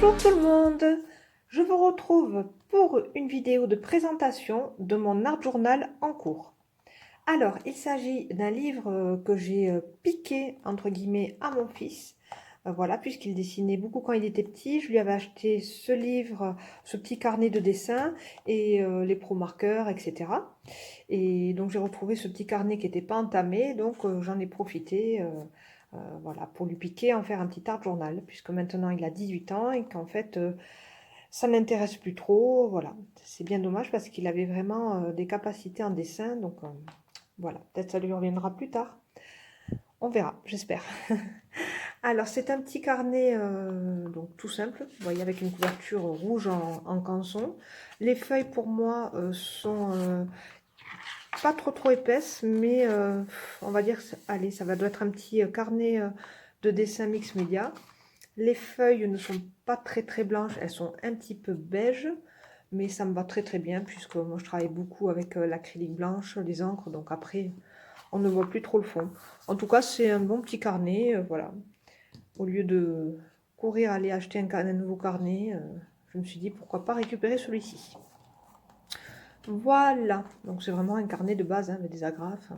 Bonjour tout le monde, je vous retrouve pour une vidéo de présentation de mon art journal en cours. Alors, il s'agit d'un livre que j'ai piqué entre guillemets à mon fils. Voilà, puisqu'il dessinait beaucoup quand il était petit, je lui avais acheté ce livre, ce petit carnet de dessin et les pro-marqueurs, etc. Et donc j'ai retrouvé ce petit carnet qui n'était pas entamé, donc j'en ai profité. Voilà, pour lui piquer, en faire un petit art journal, puisque maintenant il a 18 ans et qu'en fait ça n'intéresse plus trop. Voilà, c'est bien dommage parce qu'il avait vraiment des capacités en dessin, donc voilà, peut-être ça lui reviendra plus tard. On verra, j'espère. Alors c'est un petit carnet donc tout simple, vous voyez, avec une couverture rouge en canson. Les feuilles pour moi sont pas trop épaisse, mais on va dire, allez, ça doit être un petit carnet de dessin mix média. Les feuilles ne sont pas très blanches, elles sont un petit peu beige, mais ça me va très bien, puisque moi je travaille beaucoup avec l'acrylique blanche, les encres, donc après on ne voit plus trop le fond. En tout cas, c'est un bon petit carnet, voilà. Au lieu de courir aller acheter un nouveau carnet, je me suis dit pourquoi pas récupérer celui-ci. Voilà, donc c'est vraiment un carnet de base, hein, avec des agrafes.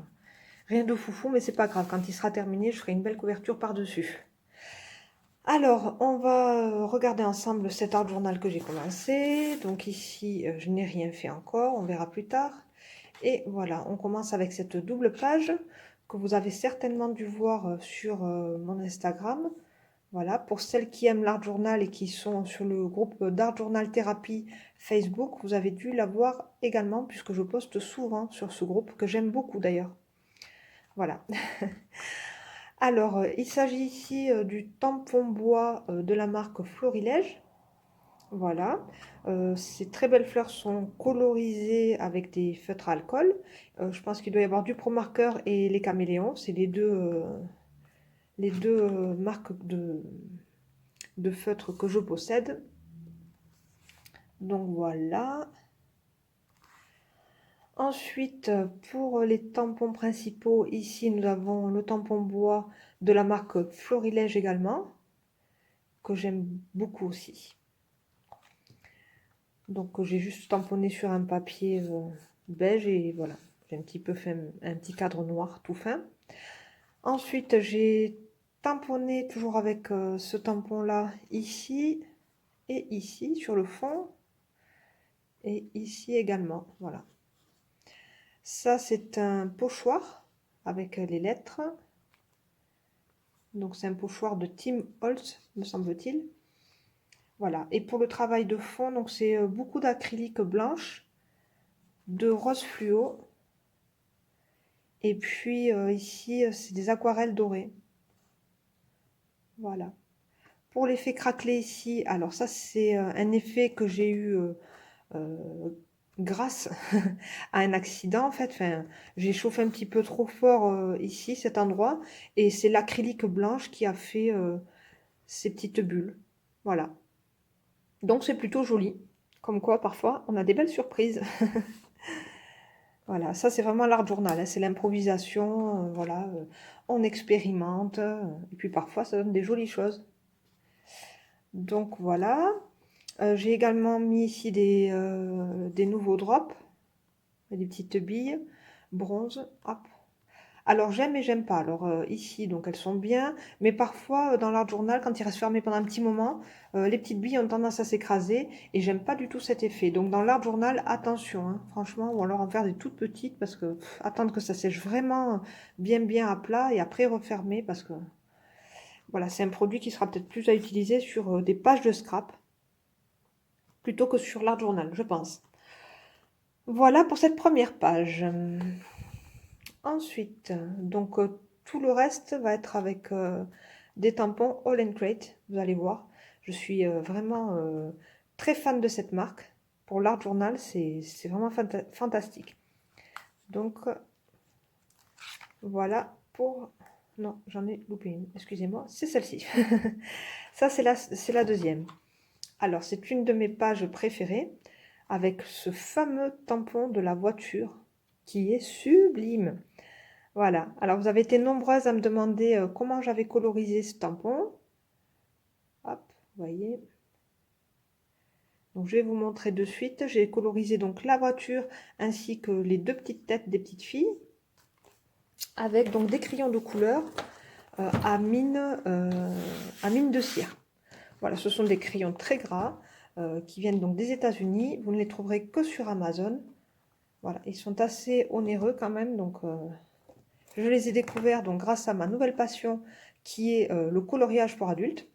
Rien de foufou, mais c'est pas grave. Quand il sera terminé, je ferai une belle couverture par-dessus. Alors, on va regarder ensemble cet art journal que j'ai commencé. Donc ici, je n'ai rien fait encore, on verra plus tard. Et voilà, on commence avec cette double page que vous avez certainement dû voir sur mon Instagram. Voilà, pour celles qui aiment l'art journal et qui sont sur le groupe d'art journal thérapie Facebook, vous avez dû la voir également puisque je poste souvent sur ce groupe que j'aime beaucoup d'ailleurs. Voilà. Alors, il s'agit ici du tampon bois de la marque Florilège. Voilà. Ces très belles fleurs sont colorisées avec des feutres à alcool. Je pense qu'il doit y avoir du Pro Marqueur et les caméléons. C'est les deux marques de feutres que je possède. Donc voilà. Ensuite, pour les tampons principaux, ici nous avons le tampon bois de la marque Florilège également, que j'aime beaucoup aussi. Donc j'ai juste tamponné sur un papier beige et voilà, j'ai un petit peu fait un petit cadre noir tout fin. Ensuite j'ai tamponné toujours avec ce tampon là ici et ici sur le fond et ici également, voilà. Ça c'est un pochoir avec les lettres. Donc c'est un pochoir de Tim Holtz, me semble-t-il. Voilà, et pour le travail de fond, donc c'est beaucoup d'acrylique blanche, de rose fluo. Et puis ici, c'est des aquarelles dorées. Voilà. Pour l'effet craquelé ici, alors ça c'est un effet que j'ai eu grâce à un accident en fait. Enfin, j'ai chauffé un petit peu trop fort ici, cet endroit, et c'est l'acrylique blanche qui a fait ces petites bulles. Voilà. Donc c'est plutôt joli. Comme quoi, parfois, on a des belles surprises. Voilà, ça c'est vraiment l'art journal, hein, c'est l'improvisation, voilà, on expérimente, et puis parfois ça donne des jolies choses. Donc voilà, j'ai également mis ici des nouveaux drops, des petites billes, bronze, hop. Alors j'aime et j'aime pas. Alors ici, donc elles sont bien, mais parfois dans l'art journal, quand il reste fermé pendant un petit moment, les petites billes ont tendance à s'écraser et j'aime pas du tout cet effet. Donc dans l'art journal, attention, hein, franchement, ou alors en faire des toutes petites parce que attendre que ça sèche vraiment bien à plat et après refermer parce que voilà, c'est un produit qui sera peut-être plus à utiliser sur des pages de scrap plutôt que sur l'art journal, je pense. Voilà pour cette première page. Ensuite, donc tout le reste va être avec des tampons All & Crate, vous allez voir. Je suis vraiment très fan de cette marque. Pour l'art journal, c'est vraiment fantastique. Donc voilà pour... Non, j'en ai loupé une, excusez-moi, c'est celle-ci. Ça, c'est la deuxième. Alors, c'est une de mes pages préférées, avec ce fameux tampon de la voiture, qui est sublime. Voilà, alors vous avez été nombreuses à me demander comment j'avais colorisé ce tampon. Hop, vous voyez. Donc je vais vous montrer de suite. J'ai colorisé donc la voiture ainsi que les deux petites têtes des petites filles avec donc des crayons de couleur à mine de cire. Voilà, ce sont des crayons très gras qui viennent donc des États-Unis. Vous ne les trouverez que sur Amazon. Voilà, ils sont assez onéreux quand même. Donc, je les ai découverts donc grâce à ma nouvelle passion qui est le coloriage pour adultes.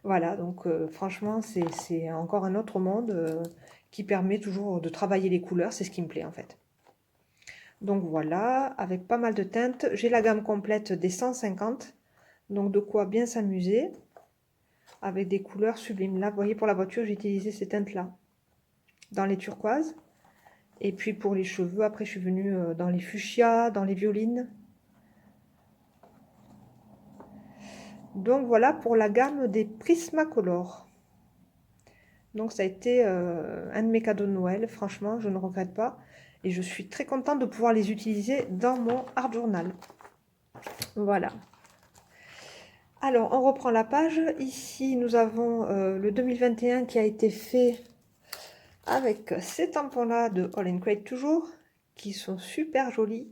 Voilà, donc franchement, c'est encore un autre monde qui permet toujours de travailler les couleurs. C'est ce qui me plaît en fait. Donc voilà, avec pas mal de teintes. J'ai la gamme complète des 150. Donc de quoi bien s'amuser. Avec des couleurs sublimes. Là, vous voyez, pour la voiture, j'ai utilisé ces teintes-là. Dans les turquoises. Et puis pour les cheveux, après, je suis venue dans les fuchsias, dans les violines. Donc voilà pour la gamme des Prismacolor. Donc ça a été un de mes cadeaux de Noël. Franchement, je ne regrette pas. Et je suis très contente de pouvoir les utiliser dans mon art journal. Voilà. Alors, on reprend la page. Ici, nous avons le 2021 qui a été fait avec ces tampons-là de All & Create toujours, qui sont super jolis,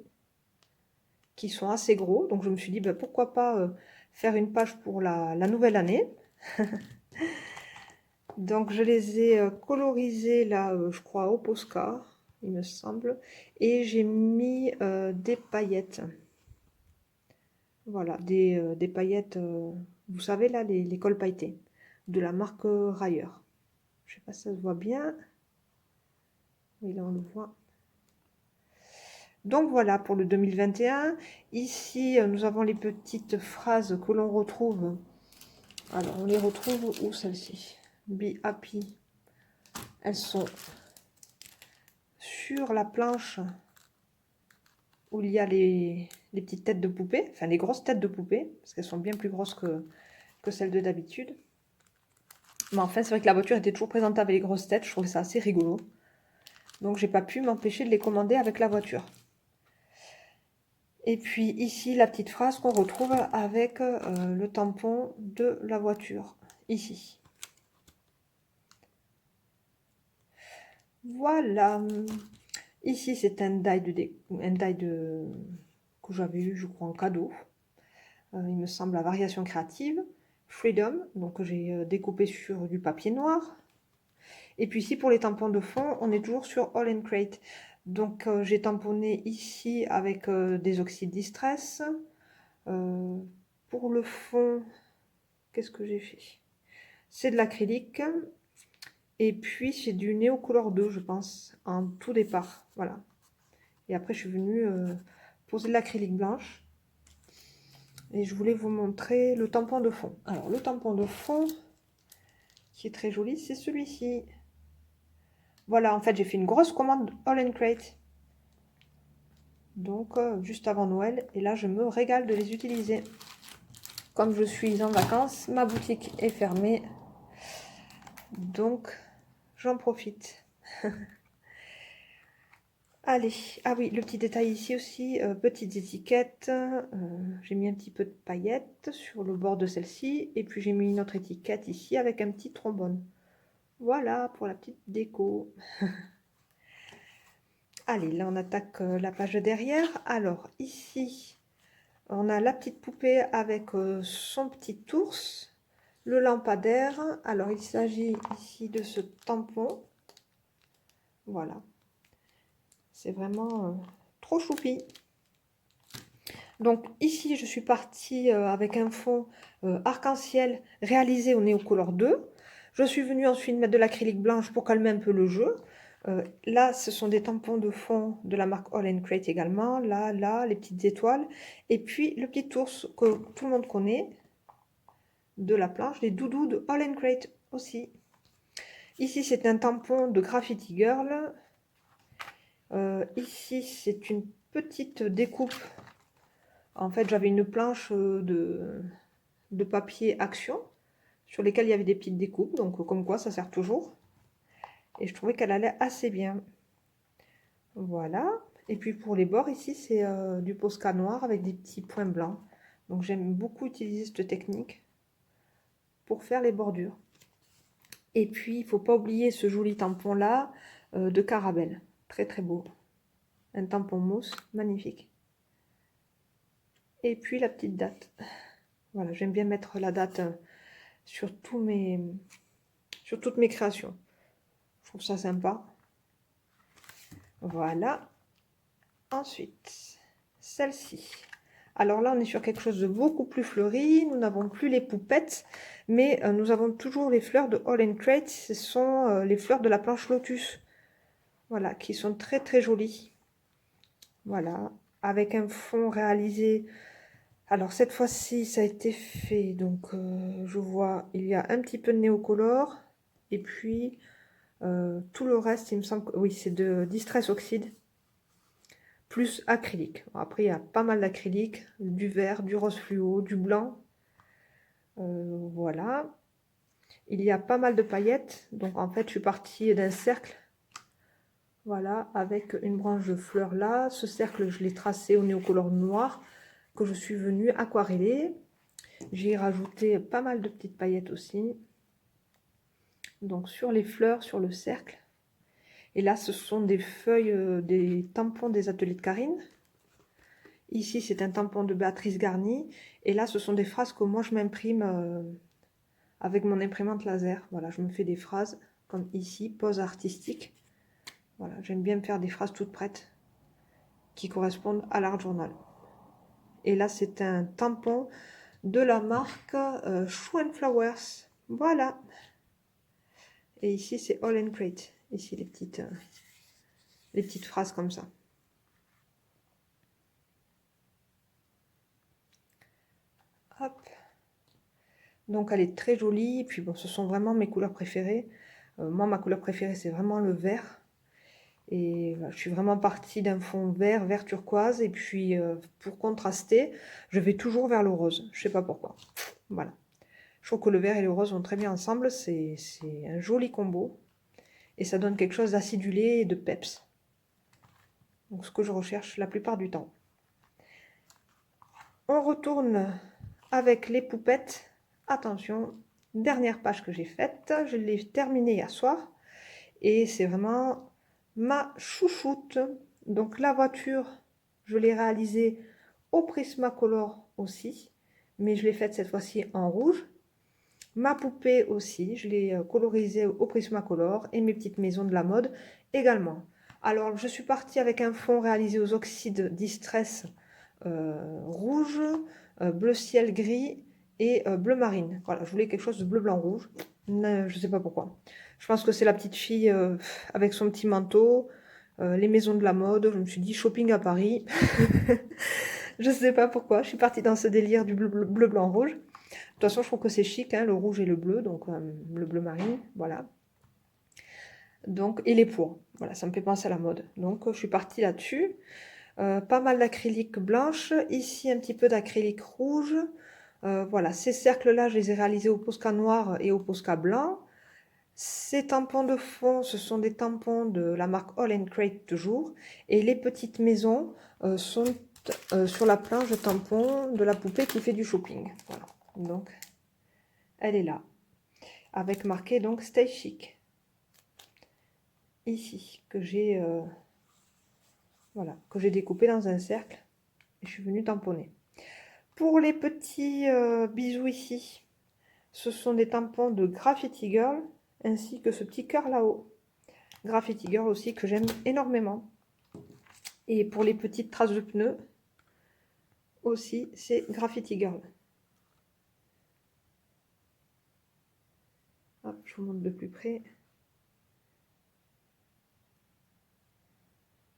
qui sont assez gros. Donc, je me suis dit, ben, pourquoi pas faire une page pour la nouvelle année. Donc, je les ai colorisés là, je crois, au Posca, il me semble. Et j'ai mis des paillettes. Voilà, des paillettes, vous savez là, les cols pailletés, de la marque Rayer. Je sais pas si ça se voit bien. Oui, là on le voit. Donc voilà pour le 2021. Ici, nous avons les petites phrases que l'on retrouve. Alors, on les retrouve où celles-ci? Be happy. Elles sont sur la planche où il y a les petites têtes de poupée, enfin les grosses têtes de poupée, parce qu'elles sont bien plus grosses que celles de d'habitude. Mais enfin, c'est vrai que la voiture était toujours présentée avec les grosses têtes, je trouvais ça assez rigolo. Donc, j'ai pas pu m'empêcher de les commander avec la voiture. Et puis ici, la petite phrase qu'on retrouve avec le tampon de la voiture, ici. Voilà. Ici, c'est un die que j'avais eu, je crois, en cadeau. Il me semble la variation créative. Freedom, donc j'ai découpé sur du papier noir. Et puis ici, pour les tampons de fond, on est toujours sur All & Create. Donc, j'ai tamponné ici avec des oxydes distress. Pour le fond, qu'est-ce que j'ai fait? C'est de l'acrylique. Et puis, c'est du Neocolor 2, je pense, en tout départ. Voilà. Et après, je suis venue poser de l'acrylique blanche. Et je voulais vous montrer le tampon de fond. Alors, le tampon de fond, qui est très joli, c'est celui-ci. Voilà, en fait, j'ai fait une grosse commande All & Create. Donc, juste avant Noël. Et là, je me régale de les utiliser. Comme je suis en vacances, ma boutique est fermée. Donc, j'en profite. Allez, ah oui, le petit détail ici aussi, petites étiquettes. J'ai mis un petit peu de paillettes sur le bord de celle-ci. Et puis, j'ai mis une autre étiquette ici avec un petit trombone. Voilà pour la petite déco. Allez, là, on attaque la page de derrière. Alors, ici, on a la petite poupée avec son petit ours. Le lampadaire. Alors, il s'agit ici de ce tampon. Voilà. C'est vraiment trop choupi. Donc ici, je suis partie avec un fond arc-en-ciel réalisé au Neocolor 2. Je suis venue ensuite mettre de l'acrylique blanche pour calmer un peu le jeu. Là, ce sont des tampons de fond de la marque All & Create également. Là, les petites étoiles. Et puis, le petit ours que tout le monde connaît de la planche, les doudous de All & Create aussi. Ici, c'est un tampon de Graffiti Girl. Ici, c'est une petite découpe. En fait, j'avais une planche de papier action sur lesquelles il y avait des petites découpes. Donc, comme quoi, ça sert toujours. Et je trouvais qu'elle allait assez bien. Voilà. Et puis, pour les bords, ici, c'est du Posca noir avec des petits points blancs. Donc, j'aime beaucoup utiliser cette technique pour faire les bordures. Et puis, il ne faut pas oublier ce joli tampon là de Caramel. Très très beau. Un tampon mousse, magnifique. Et puis la petite date. Voilà, j'aime bien mettre la date sur toutes mes créations. Je trouve ça sympa. Voilà. Ensuite, celle-ci. Alors là, on est sur quelque chose de beaucoup plus fleuri. Nous n'avons plus les poupettes, mais nous avons toujours les fleurs de All & Crate. Ce sont les fleurs de la planche Lotus. Voilà, qui sont très très jolies. Voilà, avec un fond réalisé. Alors cette fois-ci, ça a été fait. Donc, je vois, il y a un petit peu de néocolore. Et puis, tout le reste, il me semble que oui, c'est de Distress Oxide. Plus acrylique. Après, il y a pas mal d'acrylique, du vert, du rose fluo, du blanc. Voilà. Il y a pas mal de paillettes. Donc, en fait, je suis partie d'un cercle. Voilà, avec une branche de fleurs là. Ce cercle, je l'ai tracé au néocolore noir que je suis venue aquareller. J'ai rajouté pas mal de petites paillettes aussi. Donc, sur les fleurs, sur le cercle. Et là, ce sont des feuilles, des tampons des ateliers de Karine. Ici, c'est un tampon de Béatrice Garny. Et là, ce sont des phrases que moi, je m'imprime avec mon imprimante laser. Voilà, je me fais des phrases comme ici, pose artistique. Voilà, j'aime bien me faire des phrases toutes prêtes qui correspondent à l'art journal. Et là, c'est un tampon de la marque Shoe & Flowers. Voilà. Et ici, c'est All & Crate. Ici, les petites phrases comme ça. Hop. Donc, elle est très jolie. Et puis, bon, ce sont vraiment mes couleurs préférées. Moi, ma couleur préférée, c'est vraiment le vert. Et voilà, je suis vraiment partie d'un fond vert, vert turquoise. Et puis, pour contraster, je vais toujours vers le rose. Je sais pas pourquoi. Voilà. Je trouve que le vert et le rose vont très bien ensemble. C'est un joli combo. Et ça donne quelque chose d'acidulé et de peps. Donc, ce que je recherche la plupart du temps. On retourne avec les poupettes. Attention, dernière page que j'ai faite. Je l'ai terminée hier soir. Et c'est vraiment ma chouchoute. Donc la voiture, je l'ai réalisée au Prismacolor aussi. Mais je l'ai faite cette fois-ci en rouge. Ma poupée aussi, je l'ai colorisée au Prismacolor. Et mes petites maisons de la mode également. Alors je suis partie avec un fond réalisé aux oxydes Distress rouge, bleu ciel gris et bleu marine. Voilà, je voulais quelque chose de bleu blanc rouge. Je ne sais pas pourquoi. Je pense que c'est la petite fille avec son petit manteau, les maisons de la mode. Je me suis dit shopping à Paris. Je ne sais pas pourquoi. Je suis partie dans ce délire du bleu blanc rouge. De toute façon, je trouve que c'est chic, hein, le rouge et le bleu, donc le bleu marine, voilà. Donc, et les pois, voilà, ça me fait penser à la mode. Donc, je suis partie là-dessus. Pas mal d'acrylique blanche, ici un petit peu d'acrylique rouge. Voilà, ces cercles-là, je les ai réalisés au Posca noir et au Posca blanc. Ces tampons de fond, ce sont des tampons de la marque All & Crate toujours. Et les petites maisons sont sur la planche de tampons de la poupée qui fait du shopping. Voilà, donc elle est là. Avec marqué donc Stay Chic. Ici, que j'ai voilà, que j'ai découpé dans un cercle. Et je suis venue tamponner. Pour les petits bisous ici, ce sont des tampons de Graffiti Girl, ainsi que ce petit cœur là-haut. Graffiti Girl aussi, que j'aime énormément. Et pour les petites traces de pneus, aussi, c'est Graffiti Girl. Hop, je vous montre de plus près.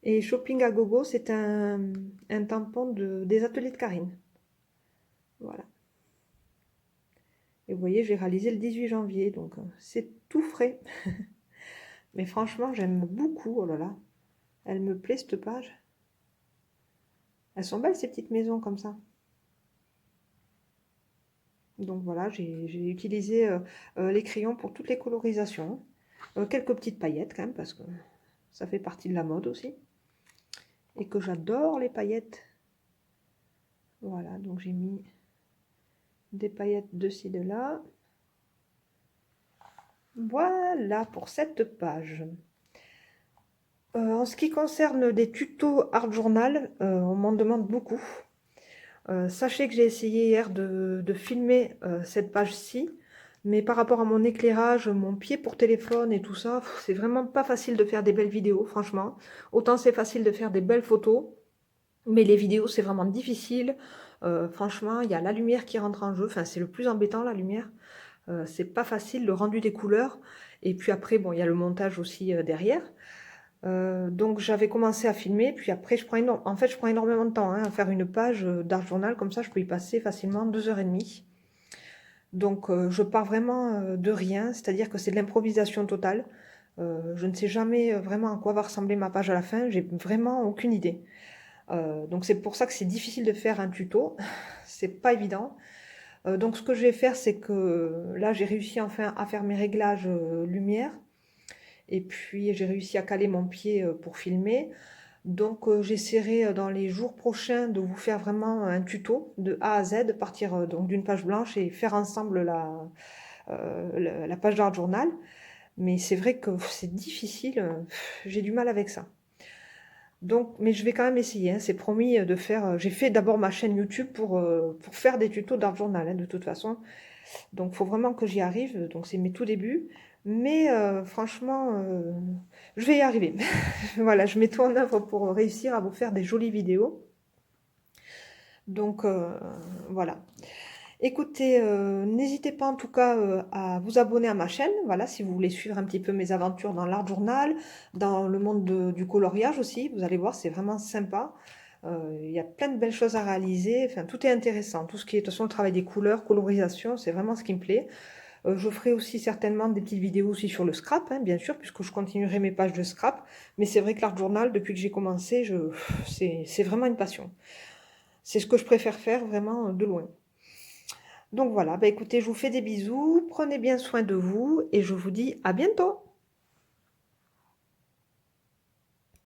Et Shopping à Gogo, c'est un tampon des ateliers de Karine. Voilà. Et vous voyez, j'ai réalisé le 18 janvier, donc c'est tout frais. Mais franchement, j'aime beaucoup. Oh là là, elle me plaît cette page. Elles sont belles ces petites maisons comme ça. Donc voilà, j'ai utilisé les crayons pour toutes les colorisations. Quelques petites paillettes quand même, parce que ça fait partie de la mode aussi. Et que j'adore les paillettes. Voilà, donc j'ai mis des paillettes de ci, de là. Voilà pour cette page. En ce qui concerne des tutos Art Journal, on m'en demande beaucoup. Sachez que j'ai essayé hier de filmer cette page-ci, mais par rapport à mon éclairage, mon pied pour téléphone et tout ça, c'est vraiment pas facile de faire des belles vidéos, franchement. Autant c'est facile de faire des belles photos, mais les vidéos c'est vraiment difficile. Franchement, il y a la lumière qui rentre en jeu, enfin c'est le plus embêtant la lumière. C'est pas facile, le rendu des couleurs. Et puis après, bon, il y a le montage aussi derrière. Donc j'avais commencé à filmer, puis après en fait je prends énormément de temps hein, à faire une page d'art journal, comme ça je peux y passer facilement 2 h 30. Donc je pars vraiment de rien, c'est-à-dire que c'est de l'improvisation totale. Je ne sais jamais vraiment à quoi va ressembler ma page à la fin, j'ai vraiment aucune idée. Donc c'est pour ça que c'est difficile de faire un tuto, c'est pas évident. Donc ce que je vais faire, c'est que là j'ai réussi enfin à faire mes réglages lumière. Et puis j'ai réussi à caler mon pied pour filmer. Donc j'essaierai dans les jours prochains de vous faire vraiment un tuto de A à Z, partir donc d'une page blanche et faire ensemble la page d'art journal. Mais c'est vrai que c'est difficile, j'ai du mal avec ça. Donc, mais je vais quand même essayer, hein, c'est promis de faire. J'ai fait d'abord ma chaîne YouTube pour faire des tutos d'art journal, hein, de toute façon. Donc, il faut vraiment que j'y arrive. Donc, c'est mes tout débuts. Mais franchement, je vais y arriver. Voilà, je mets tout en œuvre pour réussir à vous faire des jolies vidéos. Donc, voilà. Écoutez, n'hésitez pas en tout cas à vous abonner à ma chaîne, voilà, si vous voulez suivre un petit peu mes aventures dans l'art journal, dans le monde du coloriage aussi. Vous allez voir, c'est vraiment sympa. Il y a plein de belles choses à réaliser. Enfin, tout est intéressant. Tout ce qui est, de toute façon, le travail des couleurs, colorisation, c'est vraiment ce qui me plaît. Je ferai aussi certainement des petites vidéos aussi sur le scrap, hein, bien sûr, puisque je continuerai mes pages de scrap. Mais c'est vrai que l'art journal, depuis que j'ai commencé, c'est vraiment une passion. C'est ce que je préfère faire vraiment de loin. Donc voilà, bah écoutez, je vous fais des bisous, prenez bien soin de vous et je vous dis à bientôt.